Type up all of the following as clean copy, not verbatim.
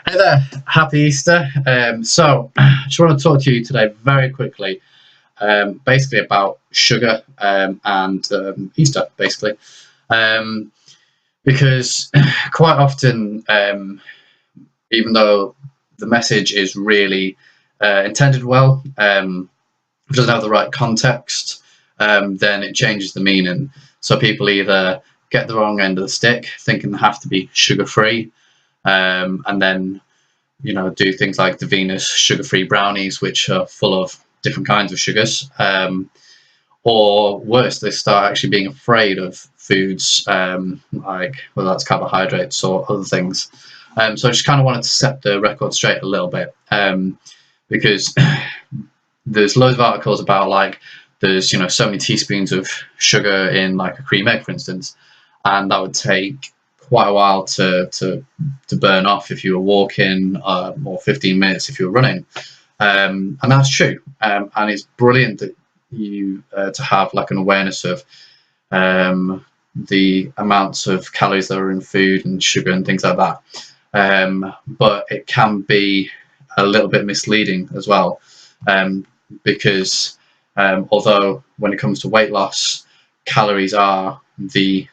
Hey there, happy Easter. I just want to talk to you today very quickly, basically about sugar and Easter, basically. Um, because quite often, even though the message is really intended well, if it doesn't have the right context, then it changes the meaning. So people either get the wrong end of the stick, thinking they have to be sugar free, and then do things like the Venus sugar-free brownies, which are full of different kinds of sugars. Or worse, they start actually being afraid of foods, like whether that's carbohydrates or other things. So I just kind of wanted to set the record straight a little bit, because there's loads of articles about like there's so many teaspoons of sugar in like a cream egg, for instance, and that would take quite a while to burn off if you were walking, or 15 minutes if you were running, and that's true. And it's brilliant that you to have like an awareness of the amounts of calories that are in food and sugar and things like that. But it can be a little bit misleading as well, because although when it comes to weight loss, calories are the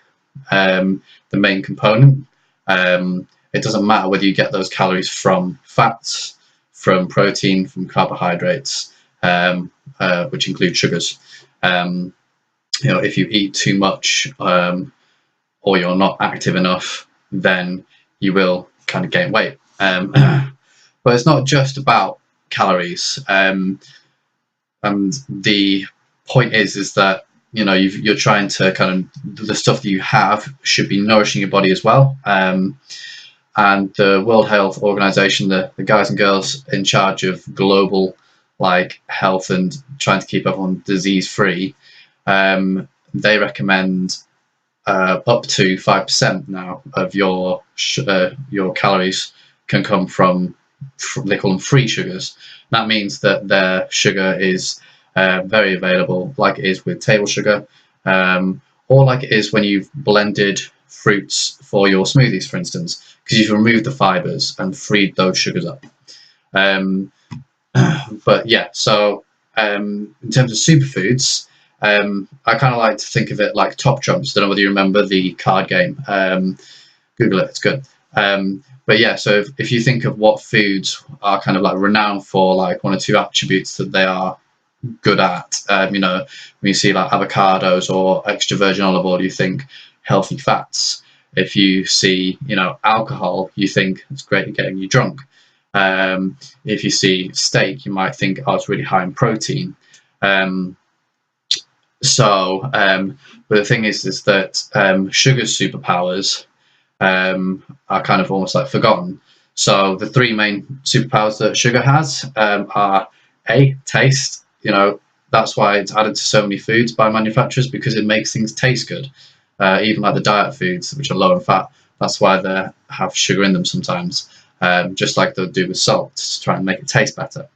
main component. It doesn't matter whether you get those calories from fats, from protein, from carbohydrates, which include sugars. If you eat too much, or you're not active enough, then you will kind of gain weight. But it's not just about calories. And the point is that you're trying to kind of, the stuff that you have should be nourishing your body as well. And the World Health Organization, the guys and girls in charge of global like health and trying to keep everyone disease free, they recommend up to 5% now of your calories can come from, they call them free sugars. That means that their sugar is very available, like it is with table sugar, or like it is when you've blended fruits for your smoothies, for instance, because you've removed the fibers and freed those sugars up. But yeah, so in terms of superfoods, I kind of like to think of it like Top Trumps. Don't know whether you remember the card game. Google it, it's good. But yeah, so if you think of what foods are kind of like renowned for like one or two attributes that they are good at, when you see like avocados or extra virgin olive oil, you think healthy fats. If you see alcohol, you think it's great at getting you drunk. If you see steak, you might think, oh, it's really high in protein. But the thing is that sugar's superpowers are kind of almost like forgotten. So the three main superpowers that sugar has are taste. That's why it's added to so many foods by manufacturers, because it makes things taste good. Even like the diet foods, which are low in fat, that's why they have sugar in them sometimes, just like they'll do with salt to try and make it taste better.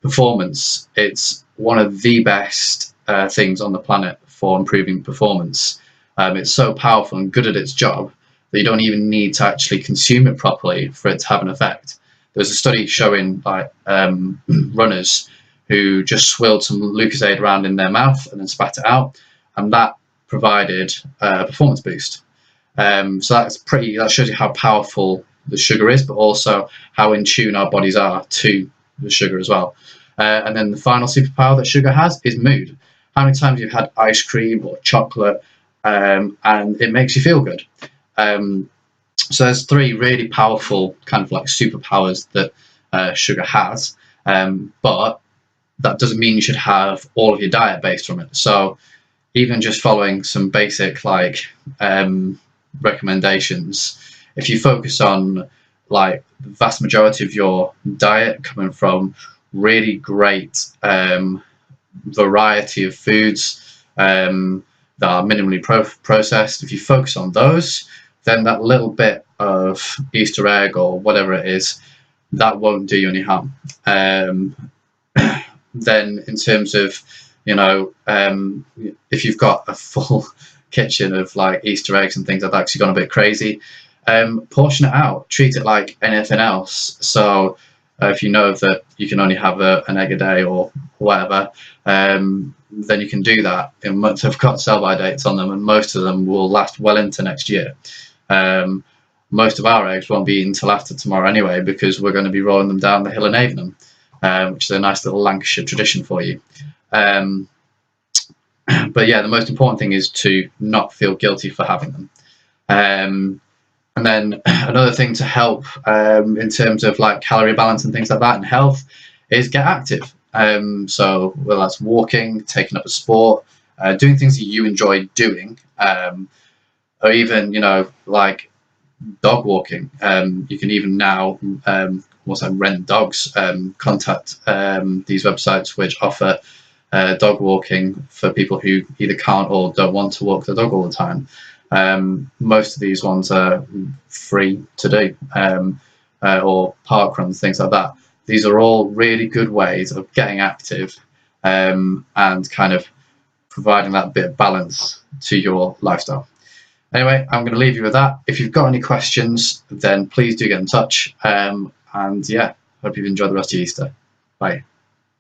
Performance, it's one of the best things on the planet for improving performance. It's so powerful and good at its job that you don't even need to actually consume it properly for it to have an effect. There's a study showing like runners who just swirled some Lucozade around in their mouth and then spat it out, and that provided a performance boost. So that shows you how powerful the sugar is, but also how in tune our bodies are to the sugar as well. And then the final superpower that sugar has is mood. How many times you've had ice cream or chocolate, and it makes you feel good. So there's three really powerful kind of like superpowers that sugar has, but that doesn't mean you should have all of your diet based from it. So even just following some basic like recommendations, if you focus on like the vast majority of your diet coming from really great variety of foods that are minimally processed, if you focus on those, then that little bit of Easter egg or whatever it is, that won't do you any harm. Then in terms of, if you've got a full kitchen of like Easter eggs and things like that, 'cause you've gone a bit crazy, portion it out, treat it like anything else. So if you know that you can only have an egg a day or whatever, then you can do that. And they've got sell-by dates on them, and most of them will last well into next year. Most of our eggs won't be eaten until after tomorrow anyway, because we're going to be rolling them down the hill and aving them, which is a nice little Lancashire tradition for you. But yeah, the most important thing is to not feel guilty for having them. And then another thing to help in terms of like calorie balance and things like that and health is get active. So whether that's walking, taking up a sport, doing things that you enjoy doing, or even, you know, like dog walking. You can even now also rent dogs. Contact these websites which offer dog walking for people who either can't or don't want to walk the dog all the time. Most of these ones are free to do, or park runs, things like that. These are all really good ways of getting active and kind of providing that bit of balance to your lifestyle. Anyway, I'm going to leave you with that. If you've got any questions, then please do get in touch. And yeah, hope you've enjoyed the rest of your Easter. Bye.